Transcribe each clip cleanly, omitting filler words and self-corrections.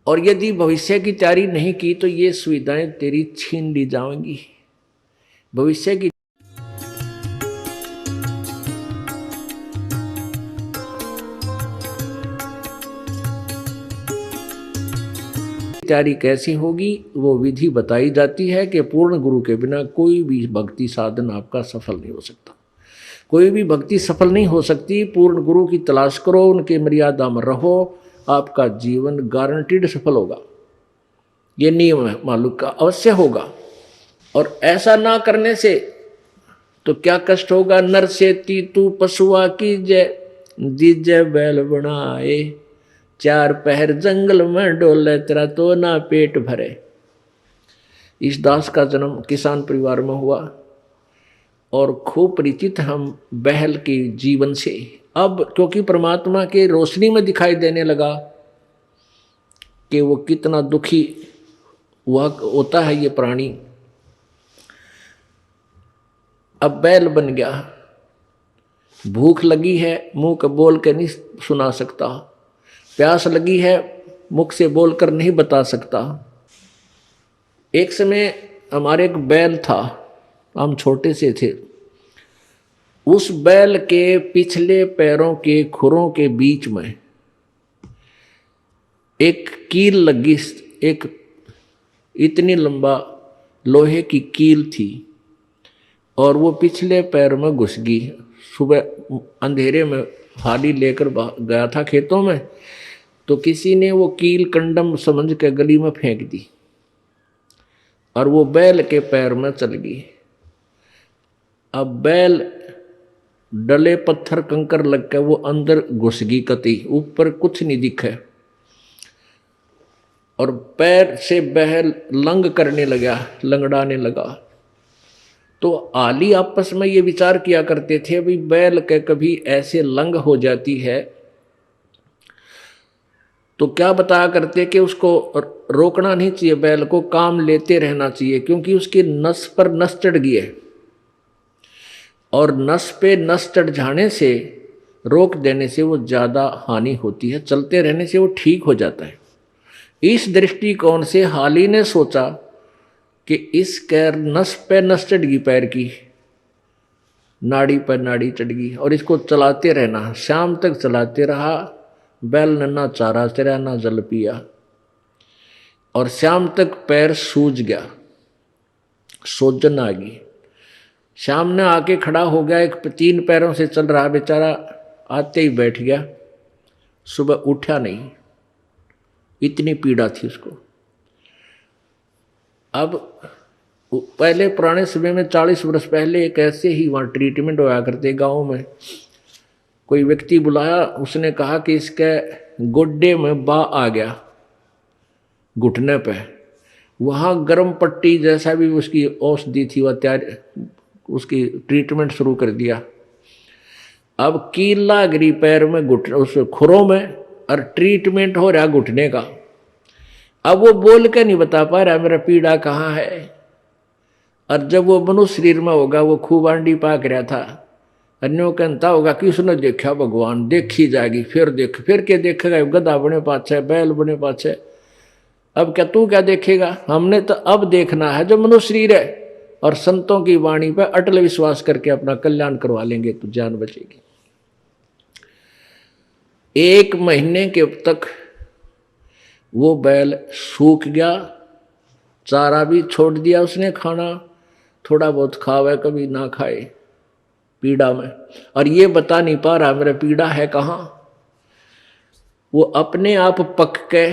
और यदि भविष्य की तैयारी नहीं की तो ये सुविधाएं तेरी छीन ली जाएंगी। भविष्य की तैयारी कैसी होगी वो विधि बताई जाती है कि पूर्ण गुरु के बिना कोई भी भक्ति साधन आपका सफल नहीं हो सकता। कोई भी भक्ति सफल नहीं हो सकती। पूर्ण गुरु की तलाश करो, उनके मर्यादा में रहो, आपका जीवन गारंटीड सफल होगा। ये नियम है, मालूम का अवश्य होगा। और ऐसा ना करने से तो क्या कष्ट होगा। नर से तू पशुआ की जय, दीजय बैल बनाए, चार पहर जंगल में डोले तेरा तो ना पेट भरे। इस दास का जन्म किसान परिवार में हुआ और खूब परिचित हम बहल के जीवन से। अब क्योंकि परमात्मा के रोशनी में दिखाई देने लगा कि वो कितना दुखी हुआ होता है ये प्राणी। अब बैल बन गया, भूख लगी है, मुंह का बोल के नहीं सुना सकता, प्यास लगी है, मुख से बोलकर नहीं बता सकता। एक समय हमारे एक बैल था, हम छोटे से थे। उस बैल के पिछले पैरों के खुरों के बीच में एक कील लगी, एक इतनी लंबा लोहे की कील थी और वो पिछले पैर में घुस गई। सुबह अंधेरे में हाली लेकर गया था खेतों में, तो किसी ने वो कील कंडम समझ के गली में फेंक दी और वो बैल के पैर में चल गई। अब बैल डले पत्थर कंकर लग के वो अंदर घुस गई, कती ऊपर कुछ नहीं दिखे और पैर से बैल लंग करने लगा, लंगड़ाने लगा। तो आली आपस में ये विचार किया करते थे, भाई बैल के कभी ऐसे लंग हो जाती है तो क्या बताया करते कि उसको रोकना नहीं चाहिए, बैल को काम लेते रहना चाहिए, क्योंकि उसकी नस पर नस चढ़ गई है और नस पे नस चढ़ जाने से, रोक देने से वो ज़्यादा हानि होती है, चलते रहने से वो ठीक हो जाता है। इस दृष्टिकोण से हाली ने सोचा कि इसके नस पे नस चढ़ गई, पैर की नाड़ी पर नाड़ी चढ़ गई और इसको चलाते रहना। शाम तक चलाते रहा, बैल ने ना चारा चरा ना जल पिया और शाम तक पैर सूज गया, सोजन आ गई। शाम ने आके खड़ा हो गया, एक 3 पैरों से चल रहा बेचारा, आते ही बैठ गया, सुबह उठा नहीं, इतनी पीड़ा थी उसको। अब पहले पुराने समय में 40 वर्ष पहले एक ऐसे ही वहाँ ट्रीटमेंट होया करते गाँव में। कोई व्यक्ति बुलाया, उसने कहा कि इसके गोड्डे में बा आ गया घुटने पे, वहाँ गर्म पट्टी जैसा भी उसकी औषधि थी वह तैयार, उसकी ट्रीटमेंट शुरू कर दिया। अब कीला गिरी पैर में, घुटने उस खुरों में, और ट्रीटमेंट हो रहा घुटने का। अब वो बोल के नहीं बता पा रहा मेरा पीड़ा कहाँ है। और जब वो मनुष्य शरीर में होगा, वो खूब आंडी पाक रहा था, अन्यों कहता होगा कि उसने देखा भगवान, देखी जाएगी, फिर देख, फिर क्या देखेगा, गधा बने पाछे, बैल बने पाछे। अब क्या तू क्या देखेगा, हमने तो अब देखना है जो मनुष्य शरीर है, और संतों की वाणी पर अटल विश्वास करके अपना कल्याण करवा लेंगे तो जान बचेगी। 1 महीने के तक वो बैल सूख गया, चारा भी छोड़ दिया उसने, खाना थोड़ा बहुत खावे कभी ना खाए, पीड़ा में। और ये बता नहीं पा रहा मेरा पीड़ा है कहाँ। वो अपने आप पक के,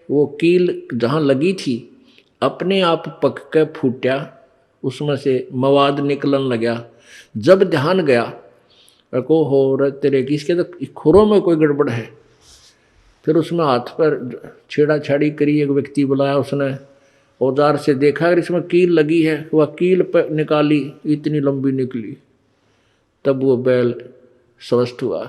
वो कील जहाँ लगी थी अपने आप पक के फूटा, उसमें से मवाद निकलन लगा। जब ध्यान गया को हो तेरे किसके तो खुरों में कोई गड़बड़ है। फिर उसमें हाथ पर छेड़ा छाड़ी करी, एक व्यक्ति बुलाया, उसने औजार से देखा अगर इसमें कील लगी है, वह कील पर निकाली, इतनी लंबी निकली, तब वो बैल स्वस्थ हुआ।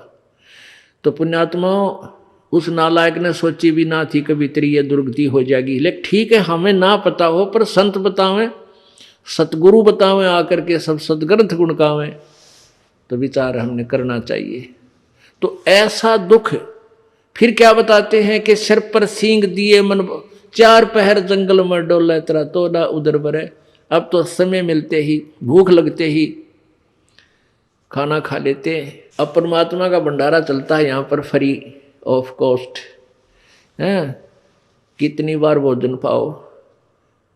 तो पुण्यात्माओं, उस नालायक ने सोची भी ना थी कभी तेरी ये दुर्गति हो जाएगी। लेकिन ठीक है, हमें ना पता हो पर संत बतावें, सतगुरु बतावें आकर के, सब सदग्रंथ गुणगावें, तो विचार हमने करना चाहिए। तो ऐसा दुख फिर क्या बताते हैं कि सिर पर सींग दिए मन, 4 पहर जंगल में डोला तेरा तो ना उधर बरे। अब तो समय मिलते ही, भूख लगते ही खाना खा लेते हैं। अब परमात्मा का भंडारा चलता है यहाँ पर फ्री ऑफ कॉस्ट है। कितनी बार भोजन पाओ,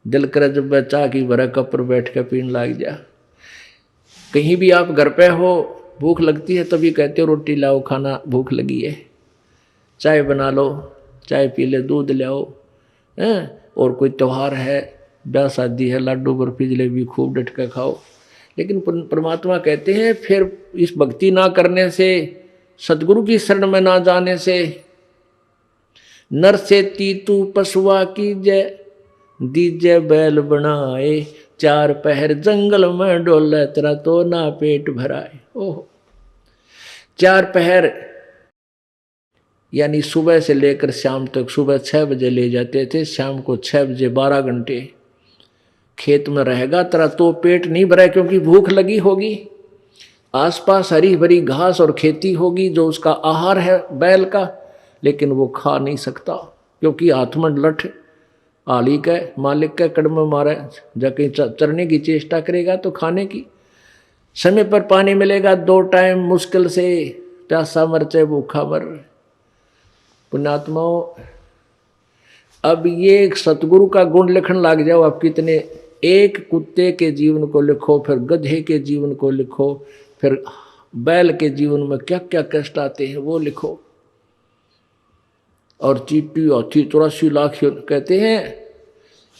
दिल करे जब चाह की भरा कप पर बैठ कर पीने लग जा। कहीं भी आप घर पे हो, भूख लगती है तभी कहते हो रोटी लाओ, खाना भूख लगी है, चाय बना लो, चाय पी ले, दूध ले आओ हैं। और कोई त्यौहार है, ब्याह शादी है, लाडू बर्फी जलेबी खूब डट कर खाओ। लेकिन परमात्मा कहते हैं फिर इस भक्ति ना करने से, सदगुरु की शरण में ना जाने से, नर से तीतू पशुआ की जय, दीजे बैल बनाए, 4 पहर जंगल में डोले तेरा तो ना पेट भराए। ओह, 4 पहर यानी सुबह से लेकर शाम तक। सुबह 6 बजे ले जाते थे, शाम को 6 बजे, 12 घंटे खेत में रहेगा तेरा तो पेट नहीं भरा, क्योंकि भूख लगी होगी। आसपास हरी भरी घास और खेती होगी जो उसका आहार है बैल का, लेकिन वो खा नहीं सकता क्योंकि हाथ में लठ आली के मालिक के कड़म मारे, जाके चरने की चेष्टा करेगा तो खाने की। समय पर पानी मिलेगा 2 टाइम मुश्किल से, प्यासा मर चाहे भूखा मर। पुण्यात्माओं, अब ये सतगुरु का गुण लिखने लग जाओ। आप कितने, एक कुत्ते के जीवन को लिखो, फिर गधे के जीवन को लिखो, फिर बैल के जीवन में क्या क्या कष्ट आते हैं वो लिखो। और चीटी हाथी 84 लाख कहते हैं,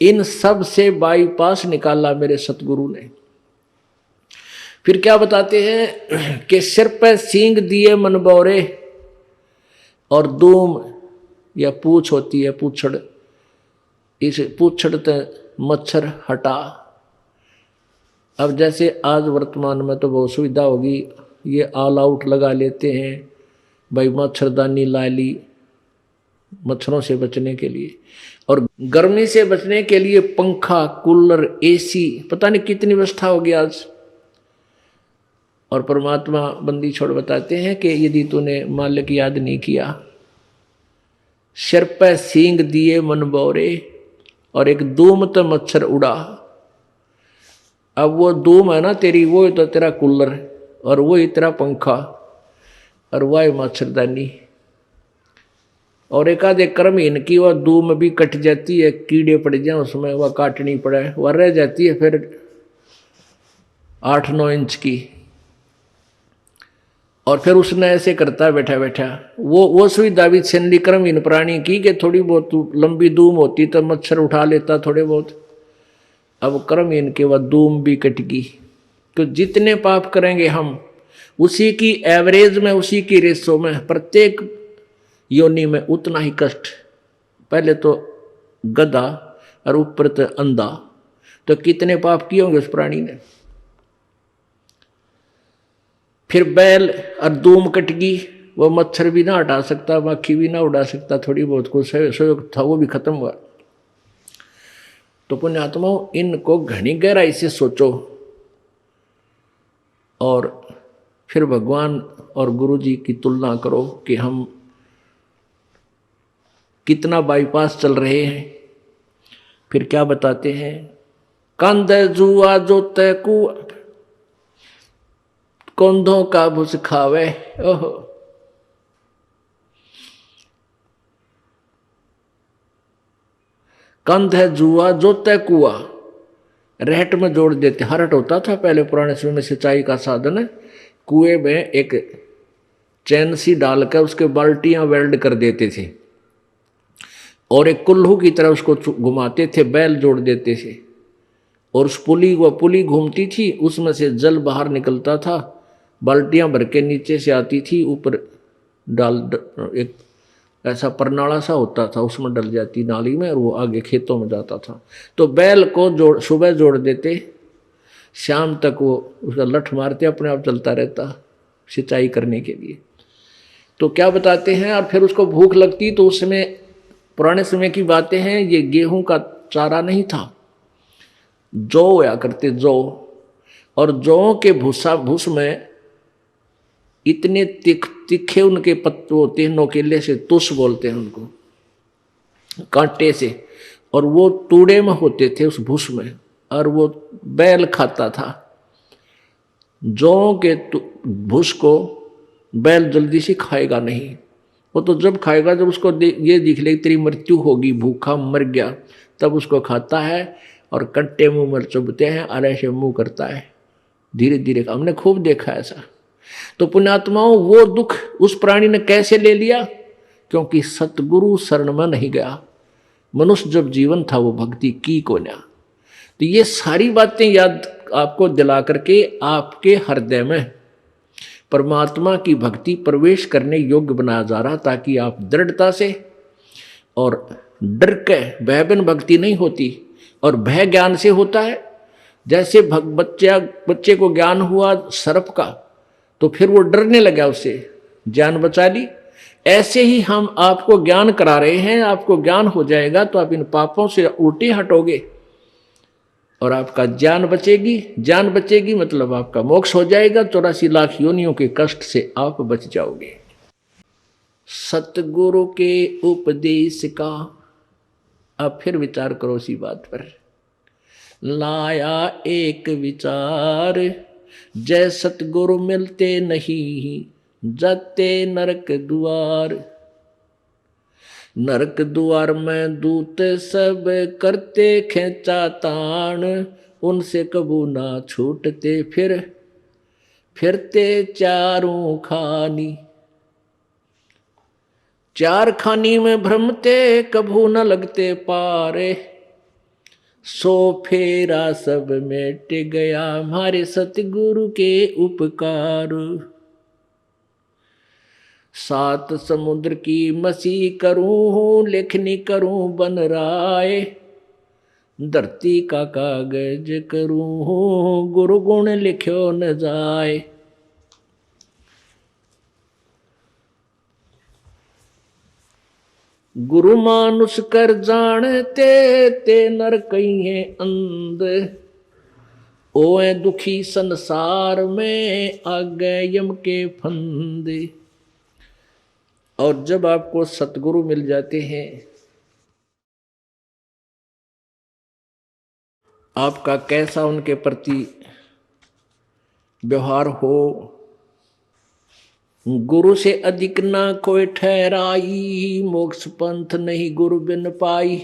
इन सब से बाईपास निकाला मेरे सतगुरु ने। फिर क्या बताते हैं कि सिर पर सींग दिए मन बौरे, और दूम या पूछ होती है, पूछड़, इस पूछड़ ते मच्छर हटा। अब जैसे आज वर्तमान में तो बहुत सुविधा होगी, ये ऑल आउट लगा लेते हैं भाई, मच्छरदानी ला ली मच्छरों से बचने के लिए, और गर्मी से बचने के लिए पंखा, कूलर, एसी, पता नहीं कितनी व्यवस्था होगी आज। और परमात्मा बंदी छोड़ बताते हैं कि यदि तूने मालिक याद नहीं किया, सिर पे सींग दिए मन बौरे, और एक धूम तो मच्छर उड़ा। अब वो धूम है ना तेरी, वो तो तेरा कूलर, और वो ही तेरा पंखा, और वह मच्छरदानी। और एक आधे कर्महीन की वह धूम भी कट जाती है, कीड़े पड़ जाए उसमें, वह काटनी पड़े, वह रह जाती है फिर 8-9 इंच की। और फिर उसने ऐसे करता बैठा बैठा, वो सुविधा भी छंदी कर्महीन प्राणी की कि थोड़ी बहुत लंबी धूम होती तो मच्छर उठा लेता थोड़े बहुत। अब कर्महीन के वह धूम भी कट गई। तो जितने पाप करेंगे हम, उसी की एवरेज में, उसी की रेशो में, प्रत्येक योनि में उतना ही कष्ट। पहले तो गधा और ऊपर तो अंधा, तो कितने पाप किए होंगे उस प्राणी ने। फिर बैल और धूम कट गई, वो मच्छर भी ना हटा सकता, मक्खी भी ना उड़ा सकता, थोड़ी बहुत कुछ सहयोग था वो भी खत्म हुआ। तो पुण्यात्माओं, इनको घनी गहराई से सोचो और फिर भगवान और गुरु जी की तुलना करो कि हम कितना बाईपास चल रहे हैं। फिर क्या बताते हैं, कंध जुआ जो तैकू, कौंधों का भुस खावे। ओहो, कंध है जुआ जो तय कुआ, रहट में जोड़ देते। हरट होता था पहले पुराने समय में सिंचाई का साधन, कुएं में एक चैन सी डालकर उसके बाल्टियां वेल्ड कर देते थे, और एक कुल्लू की तरह उसको घुमाते थे, बैल जोड़ देते थे, और उस पुली घूमती थी, उसमें से जल बाहर निकलता था, बाल्टियां भर के नीचे से आती थी, ऊपर डाल एक ऐसा परनाला सा होता था, उसमें डल जाती नाली में, और वो आगे खेतों में जाता था। तो बैल को सुबह जोड़ देते, शाम तक वो उसका लठ मारते, अपने आप चलता रहता सिंचाई करने के लिए। तो क्या बताते हैं, और फिर उसको भूख लगती तो उस समय, पुराने समय की बातें हैं, ये गेहूं का चारा नहीं था, जौ होया करते, जौ, और जौ के भूस में इतने तीखे उनके पत्ते होते हैं, नोकेले से, तुस बोलते हैं उनको, कांटे से, और वो तूड़े में होते थे उस भूस में, और वो बैल खाता था। जौ के भूस को बैल जल्दी से खाएगा नहीं, वो तो जब खाएगा जब उसको ये दिख ले तेरी मृत्यु होगी, भूखा मर गया, तब उसको खाता है, और कट्टे मुंह में चुभते हैं, और ऐसे मुंह करता है धीरे धीरे। हमने खूब देखा ऐसा। तो पुण्यात्माओं, वो दुख उस प्राणी ने कैसे ले लिया? क्योंकि सतगुरु शरण में नहीं गया। मनुष्य जब जीवन था वो भक्ति की को ना। तो ये सारी बातें याद आपको दिला करके आपके हृदय में परमात्मा की भक्ति प्रवेश करने योग्य बनाया जा रहा, ताकि आप दृढ़ता से, और डर के भय बिन भक्ति नहीं होती, और भय ज्ञान से होता है। जैसे बच्चे को ज्ञान हुआ सर्प का, तो फिर वो डरने लगा, उससे जान बचा ली। ऐसे ही हम आपको ज्ञान करा रहे हैं, आपको ज्ञान हो जाएगा तो आप इन पापों से उल्टे हटोगे, और आपका जान बचेगी। जान बचेगी मतलब आपका मोक्ष हो जाएगा, 84 लाख योनियों के कष्ट से आप बच जाओगे। सतगुरु के उपदेश का अब फिर विचार करो इसी बात पर। लाया एक विचार, जय सतगुरु मिलते नहीं, जाते नरक द्वार। नरक द्वार में दूत सब करते खेचा तान, उनसे कबू ना छूटते फिरते चारों खानी। चार खानी में भ्रमते कभू न लगते पारे, सो फेरा सब मिट गया हमारे सतगुरु के उपकार। सात समुद्र की मसी करूं, लेखनी करूं बन राय, धरती का कागज करूं, गुरु गुण लिख्यो न जाए। गुरु मानुष कर जानते ते नर कहीं अंध, ओए दुखी संसार में आगे यम के फंदे। और जब आपको सतगुरु मिल जाते हैं, आपका कैसा उनके प्रति व्यवहार हो, गुरु से अधिक ना कोई ठहराई, मोक्ष पंथ नहीं गुरु बिन पाई।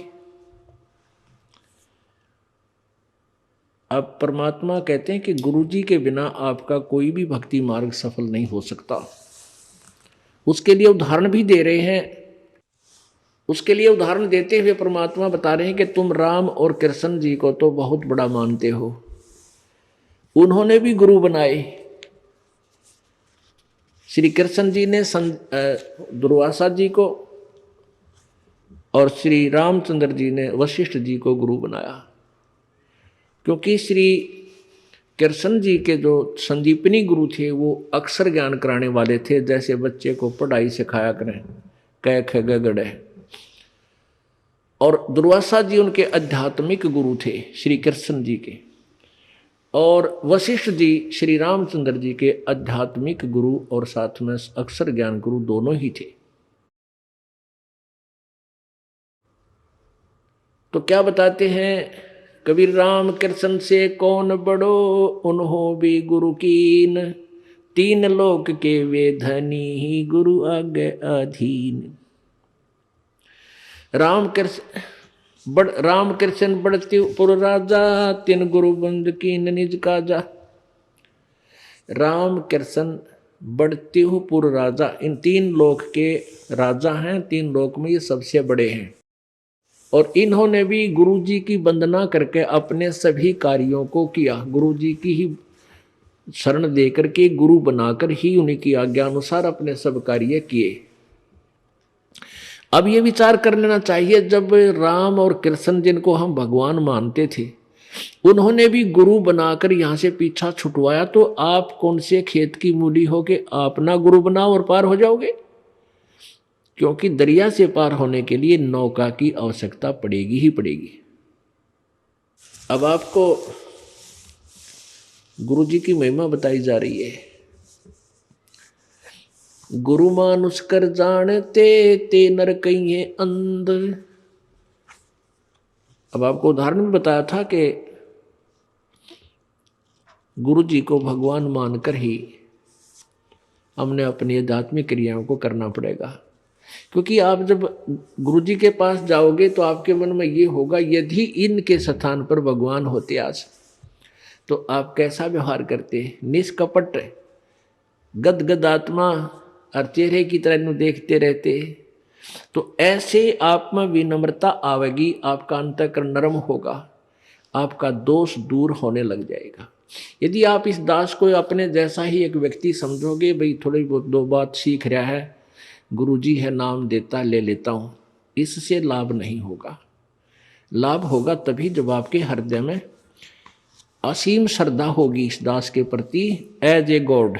अब परमात्मा कहते हैं कि गुरु जी के बिना आपका कोई भी भक्ति मार्ग सफल नहीं हो सकता। उसके लिए उदाहरण भी दे रहे हैं। उसके लिए उदाहरण देते हुए परमात्मा बता रहे हैं कि तुम राम और कृष्ण जी को तो बहुत बड़ा मानते हो, उन्होंने भी गुरु बनाए। श्री कृष्ण जी ने दुर्वासा जी को, और श्री रामचंद्र जी ने वशिष्ठ जी को गुरु बनाया। क्योंकि श्री कृष्ण जी के जो संदीपनी गुरु थे वो अक्षर ज्ञान कराने वाले थे, जैसे बच्चे को पढ़ाई सिखाया करें, क ख ग घ ड़। और दुर्वासा जी उनके आध्यात्मिक गुरु थे श्री कृष्ण जी के, और वशिष्ठ जी श्री रामचंद्र जी के आध्यात्मिक गुरु और साथ में अक्षर ज्ञान गुरु दोनों ही थे। तो क्या बताते हैं कबीर, राम कृष्ण से कौन बड़ो, उन्हों भी गुरु कीन, तीन लोक के वे धनी ही गुरु आगे अधीन। राम कृष्ण बढ़ती पुर राजा, तीन गुरु बंद कीन निज काजा। राम कृष्ण बढ़ती हूँ पुर राजा, इन तीन लोक के राजा हैं, तीन लोक में ये सबसे बड़े हैं। और इन्होंने भी गुरु जी की वंदना करके अपने सभी कार्यों को किया, गुरु जी की ही शरण देकर के गुरु बनाकर ही उन्हीं की आज्ञा अनुसार अपने सब कार्य किए। अब ये विचार कर लेना चाहिए, जब राम और कृष्ण जिनको हम भगवान मानते थे उन्होंने भी गुरु बनाकर यहाँ से पीछा छुटवाया, तो आप कौन से खेत की मूली हो के आप ना गुरु बनाओ और पार हो जाओगे? क्योंकि दरिया से पार होने के लिए नौका की आवश्यकता पड़ेगी ही पड़ेगी। अब आपको गुरु जी की महिमा बताई जा रही है। गुरु मानुष कर जानते ते नर कहिए अंध। अब आपको उदाहरण में बताया था कि गुरु जी को भगवान मानकर ही हमने अपनी आध्यात्मिक क्रियाओं को करना पड़ेगा। क्योंकि आप जब गुरु जी के पास जाओगे तो आपके मन में ये होगा, यदि इनके स्थान पर भगवान होते आज तो आप कैसा व्यवहार करते। निष्कपट गदगद आत्मा और चेहरे की तरह इन्हें देखते रहते। तो ऐसे आप में विनम्रता आवेगी, आपका अंतःकरण नरम होगा, आपका दोष दूर होने लग जाएगा। यदि आप इस दास को अपने जैसा ही एक व्यक्ति समझोगे, भाई थोड़ी बहुत दो बात सीख रहा है, गुरुजी है नाम देता ले लेता हूँ, इससे लाभ नहीं होगा। लाभ होगा तभी जब आपके हृदय में असीम श्रद्धा होगी इस दास के प्रति। एज ए गॉड,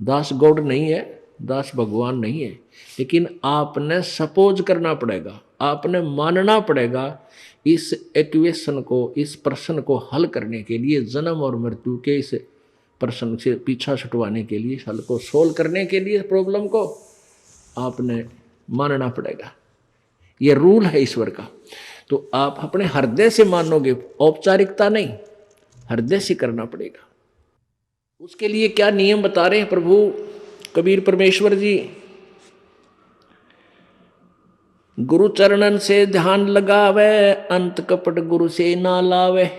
दास गॉड नहीं है, दास भगवान नहीं है, लेकिन आपने सपोज करना पड़ेगा, आपने मानना पड़ेगा इस इक्वेशन को, इस प्रश्न को हल करने के लिए, जन्म और मृत्यु के इस प्रश्न से पीछा छुटवाने के लिए, हल को सोल्व करने के लिए, प्रॉब्लम को आपने मानना पड़ेगा। ये रूल है ईश्वर का। तो आप अपने हृदय से मानोगे, औपचारिकता नहीं, हृदय से करना पड़ेगा। उसके लिए क्या नियम बता रहे हैं प्रभु कबीर परमेश्वर जी। गुरु चरणन से ध्यान लगावे, अंत कपट गुरु से ना लावे।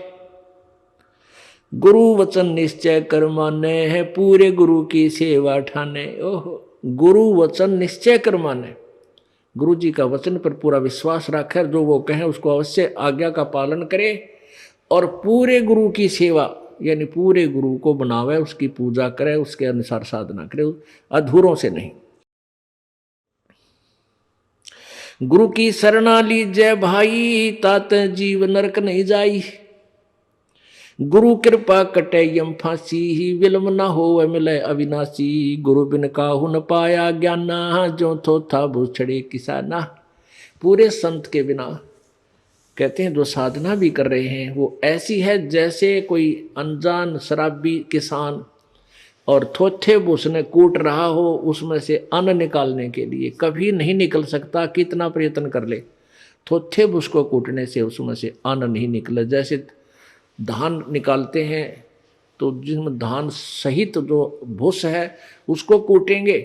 गुरु वचन निश्चय कर माने है, पूरे गुरु की सेवा ठाने। ओहो, गुरु वचन निश्चय कर माने, गुरु जी का वचन पर पूरा विश्वास रखे, जो वो कहे उसको अवश्य आज्ञा का पालन करे, और पूरे गुरु की सेवा यानी पूरे गुरु को बनावे, उसकी पूजा करे, उसके अनुसार साधना करे, अधूरों से नहीं। गुरु की शरणा लीजय भाई, तात जीव नरक नहीं जाई। गुरु कृपा कटे यम फांसी, विलम न हो मिले अविनाशी। गुरु बिन काहू न पाया ज्ञाना, जो थो था भूछड़े किसाना। पूरे संत के बिना कहते हैं जो साधना भी कर रहे हैं वो ऐसी है जैसे कोई अनजान शराबी किसान और थोथे भूसने कूट रहा हो, उसमें से अन्न निकालने के लिए कभी नहीं निकल सकता, कितना प्रयत्न कर ले, थोथे भूस को कूटने से उसमें से अन्न नहीं निकले। जैसे धान निकालते हैं तो जिसमें धान सहित जो भूस है उसको कूटेंगे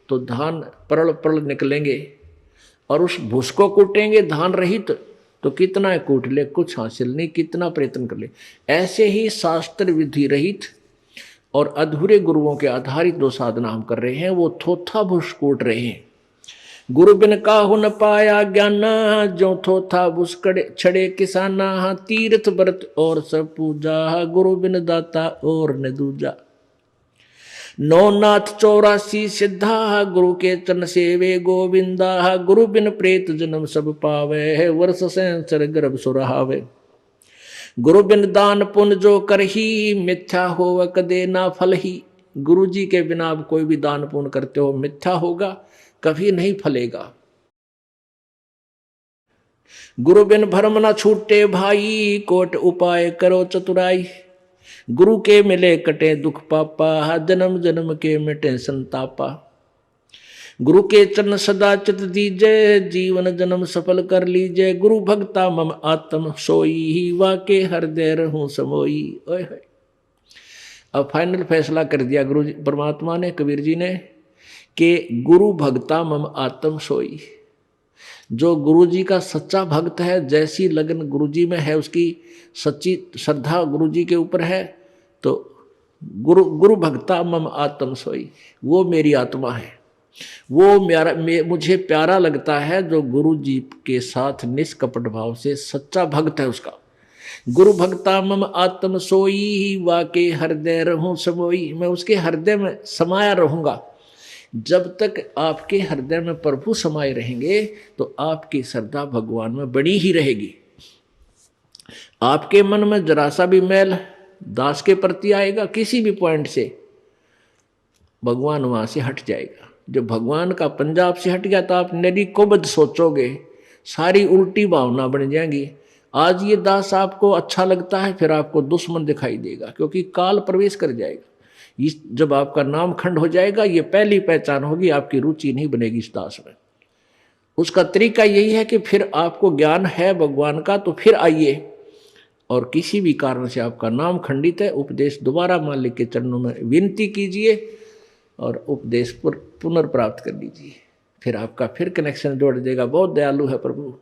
तो धान परल परल निकलेंगे, और उस भूस को कूटेंगे धान रहित तो कितना कूट ले, कुछ हासिल नहीं, कितना प्रयत्न कर ले। ऐसे ही शास्त्र विधि रहित और अधूरे गुरुओं के आधारित जो साधना हम कर रहे हैं वो थोथा भूस कूट रहे हैं। गुरु बिन काहू न पाया ज्ञाना, जो थोथा भूस छड़े किसाना। तीर्थ व्रत और सब पूजा, गुरु बिन दाता और न दूजा। नौनाथ 84 सिद्धा, गुरु के चरण सेवे गोविंदा। गुरु बिन प्रेत जन्म सब पावे, वर्ष संसर गर्भ सुरहावे। गुरु बिन दान पुण्य जो करही, मिथ्या होव कदे ना फल ही। गुरु जी के बिना आप कोई भी दान पुण्य करते हो मिथ्या होगा, कभी नहीं फलेगा। गुरु बिन भरम न छूटे भाई, कोट उपाय करो चतुराई। गुरु के मिले कटे दुख पापा, जन्म जन्म के मिटे संतापा। गुरु के चरण सदा चित दीजय, जीवन जन्म सफल कर लीजय। गुरु भक्ता मम आत्म सोई, वाके हृदय रहूं समोई। ओए होए, अब फाइनल फैसला कर दिया गुरु जी परमात्मा ने, कबीर जी ने, कि गुरु भक्ता मम आत्म सोई। जो गुरु जी का सच्चा भक्त है, जैसी लगन गुरु जी में है, उसकी सच्ची श्रद्धा गुरु जी के ऊपर है, तो गुरु भक्ता मम आत्म सोई, वो मेरी आत्मा है, वो मुझे प्यारा लगता है जो गुरु जी के साथ निष्कपट भाव से सच्चा भक्त है उसका। गुरु भक्ता मम आत्म सोई, वाके हृदय रहूं समोई। मैं उसके हृदय में समाया रहूंगा। जब तक आपके हृदय में प्रभु समाये रहेंगे तो आपकी श्रद्धा भगवान में बड़ी ही रहेगी। आपके मन में जरा सा भी मैल दास के प्रति आएगा किसी भी पॉइंट से, भगवान वहां से हट जाएगा। जब भगवान का पंजाब से हट गया तो आप नरी कोबद सोचोगे, सारी उल्टी भावना बन जाएंगी। आज ये दास आपको अच्छा लगता है, फिर आपको दुश्मन दिखाई देगा, क्योंकि काल प्रवेश कर जाएगा। इस जब आपका नाम खंड हो जाएगा, ये पहली पहचान होगी, आपकी रुचि नहीं बनेगी इस दास में। उसका तरीका यही है कि फिर आपको ज्ञान है भगवान का तो फिर आइए, और किसी भी कारण से आपका नाम खंडित है, उपदेश दोबारा मालिक के चरणों में विनती कीजिए और उपदेश पुनर्प्राप्त कर लीजिए, फिर आपका फिर कनेक्शन जोड़ देगा। बहुत दयालु है प्रभु।